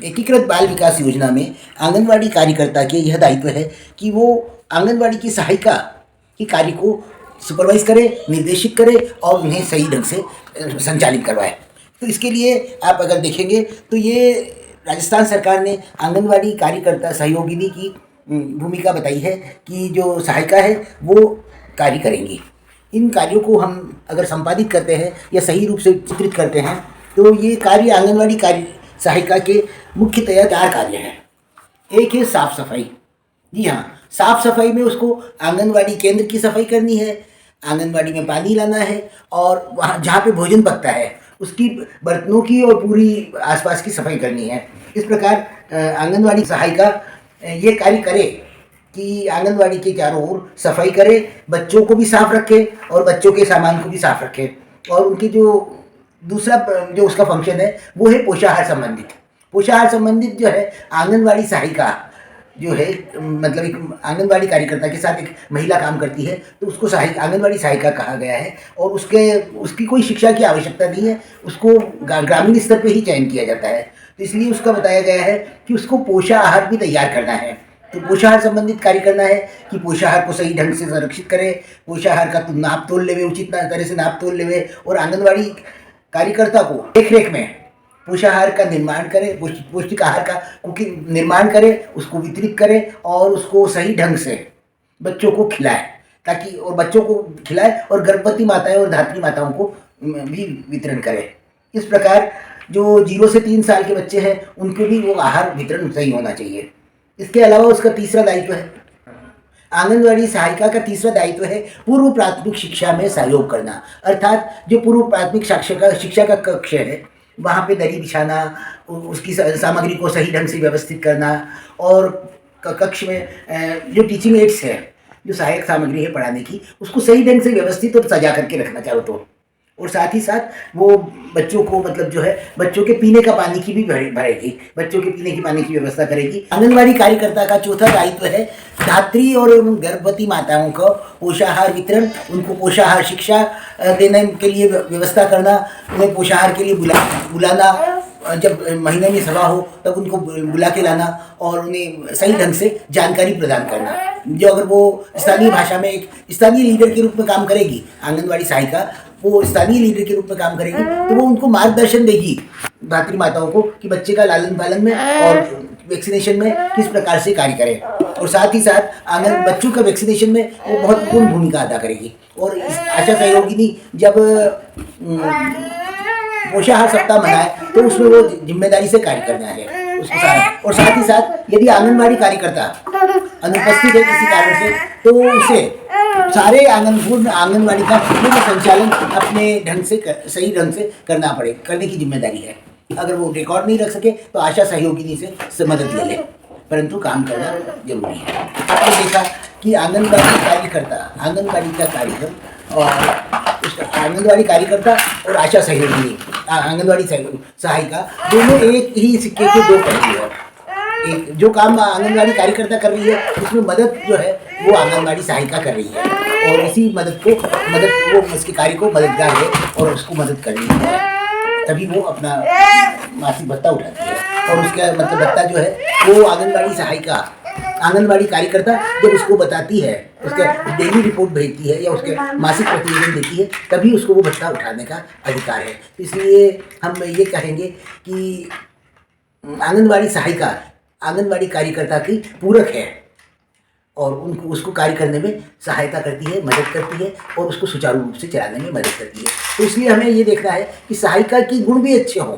एकीकृत बाल विकास योजना में आंगनवाड़ी कार्यकर्ता के यह दायित्व है कि वो आंगनवाड़ी की सहायिका के कार्य को सुपरवाइज करे, निर्देशित करे और उन्हें सही ढंग से संचालित करवाए। तो इसके लिए आप अगर देखेंगे तो ये राजस्थान सरकार ने आंगनवाड़ी कार्यकर्ता सहयोगिनी की भूमिका बताई है कि जो सहायिका है वो कार्य करेंगी। इन कार्यों को हम अगर संपादित करते हैं या सही रूप से चित्रित करते हैं तो ये कार्य आंगनवाड़ी कार्य सहायिका के मुख्यतया 4 कार्य हैं। एक है साफ सफाई। जी हाँ, साफ सफाई में उसको आंगनवाड़ी केंद्र की सफाई करनी है, आंगनवाड़ी में पानी लाना है और वहाँ जहाँ पे भोजन पकता है उसकी बर्तनों की और पूरी आसपास की सफाई करनी है। इस प्रकार आंगनवाड़ी सहायिका ये कार्य करे कि आंगनवाड़ी के चारों ओर सफाई करे, बच्चों को भी साफ रखे और बच्चों के सामान को भी साफ रखे। और उनकी जो दूसरा जो उसका फंक्शन है वो है पोषाहार संबंधित। पोषाहार संबंधित जो है आंगनवाड़ी सहायिका जो है, मतलब एक आंगनवाड़ी कार्यकर्ता के साथ एक महिला काम करती है तो उसको आंगनवाड़ी सहायिका कहा गया है। और उसकी कोई शिक्षा की आवश्यकता नहीं है, उसको ग्रामीण स्तर पे ही चयन किया जाता है। तो इसलिए उसका बताया गया है कि उसको पोषाहार भी तैयार करना है। तो पोषाहार संबंधित कार्य करना है कि पोषाहार को सही ढंग से संरक्षित करे, पोषाहार का नाप तोल लेवे, उचित तरह से नाप तोल लेवे और आंगनवाड़ी कार्यकर्ता को देखरेख में पोषाहार का निर्माण करे, पौष्टिक आहार का कुकिंग निर्माण करे, उसको वितरित करे और उसको सही ढंग से बच्चों को खिलाए, ताकि और बच्चों को खिलाए और गर्भवती माताएं और धात्री माताओं को भी वितरण करे। इस प्रकार जो 0 से 3 साल के बच्चे हैं उनको भी वो आहार वितरण सही होना चाहिए। इसके अलावा उसका तीसरा दायित्व है, आंगनवाड़ी सहायिका का तीसरा दायित्व है पूर्व प्राथमिक शिक्षा में सहयोग करना। अर्थात जो पूर्व प्राथमिक शिक्षा का कक्ष है वहाँ पे दरी बिछाना, उसकी सामग्री को सही ढंग से व्यवस्थित करना और कक्ष में जो टीचिंग एड्स है, जो सहायक सामग्री है पढ़ाने की, उसको सही ढंग से व्यवस्थित और सजा करके रखना चारो तो। और साथ ही साथ वो बच्चों को मतलब जो है बच्चों के पीने का पानी की भी भरेगी, बच्चों के पीने की पानी की व्यवस्था करेगी। आंगनवाड़ी कार्यकर्ता का चौथा दायित्व है धात्री और गर्भवती माताओं को पोषाहार वितरण, उनको पोषाहार शिक्षा देने के लिए व्यवस्था करना, उन्हें पोषाहार के लिए बुलाना, जब महीने में सभा हो तब उनको बुला के लाना और उन्हें सही ढंग से जानकारी प्रदान करना। जो अगर वो स्थानीय भाषा में एक स्थानीय लीडर के रूप में काम करेगी, आंगनवाड़ी सहायिका वो स्थानीय लीडर के रूप में काम करेगी तो वो उनको मार्गदर्शन देगी धात्री माताओं को कि बच्चे का लालन पालन में और वैक्सीनेशन में किस प्रकार से कार्य करें। और साथ ही साथ बच्चों का वैक्सीनेशन में वो महत्वपूर्ण भूमिका अदा करेगी। और इस आशा सहयोगिनी जब पोषाहार सप्ताह मनाए तो उसमें वो जिम्मेदारी से कार्य करना है उसके साथ। और साथ ही साथ यदि आंगनवाड़ी कार्यकर्ता अनुपस्थित है किसी कारण से तो उसे सारे आंगनवाड़ी का पूर्ण संचालन अपने ढंग से सही ढंग से करने की जिम्मेदारी है। अगर वो रिकॉर्ड नहीं रख सके तो आशा सहयोगिनी से मदद ले ले, परंतु काम करना जरूरी है। आपने देखा कि आंगनवाड़ी का कार्यक्रम और आंगनवाड़ी कार्यकर्ता और आशा सहयोगिनी, आंगनवाड़ी सहायिका दोनों एक ही सिक्के के 2 पहलू हैं। एक जो काम आंगनवाड़ी कार्यकर्ता कर रही है उसमें मदद जो है वो आंगनवाड़ी सहायिका कर रही है और इसी वो उसके कार्य को मददगार है और उसको मदद कर रही है, तभी वो अपना मासिक भत्ता उठाती है। और उसका मतलब भत्ता जो है वो आंगनवाड़ी कार्यकर्ता जब उसको बताती है, उसके डेली रिपोर्ट भेजती है या उसके मासिक प्रतिवेदन देती है, तभी उसको वो भत्ता उठाने का अधिकार है। इसलिए हम ये कहेंगे कि आंगनवाड़ी सहायिका आंगनवाड़ी कार्यकर्ता की पूरक है और उसको कार्य करने में सहायता करती है, मदद करती है और उसको सुचारू रूप से चलाने में मदद करती है। तो इसलिए हमें ये देखना है कि सहायिका की गुण भी अच्छे हों।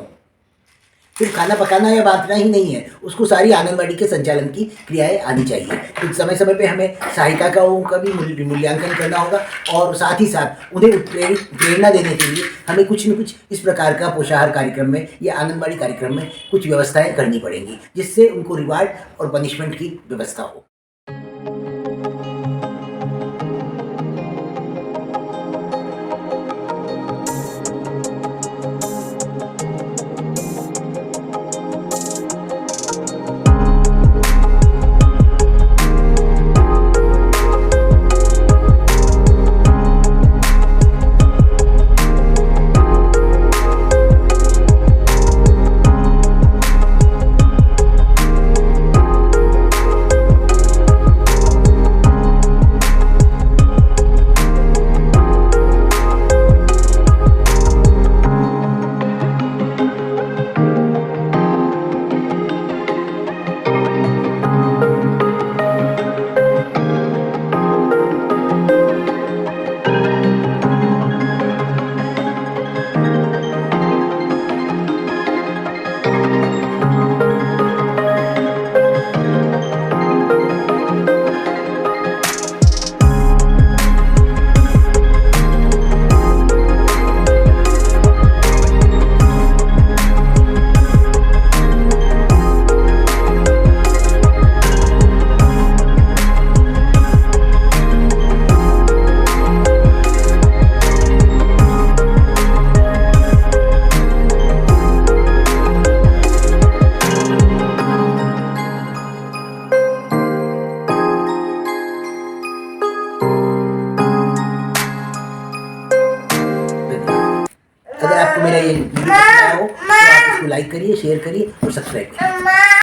सिर्फ खाना पकाना या बांटना ही नहीं है, उसको सारी आंगनवाड़ी के संचालन की क्रियाएं आनी चाहिए। तो समय समय पे हमें सहायिका का भी मूल्यांकन करना होगा और साथ ही साथ उन्हें प्रेरणा देने के लिए हमें कुछ न कुछ इस प्रकार का पोषाहार कार्यक्रम में या आंगनवाड़ी कार्यक्रम में कुछ व्यवस्थाएं करनी पड़ेंगी, जिससे उनको रिवार्ड और पनिशमेंट की व्यवस्था हो। आपको मेरा ये वीडियो पसंद आया हो तो आप इसको लाइक करिए, शेयर करिए और सब्सक्राइब करिए।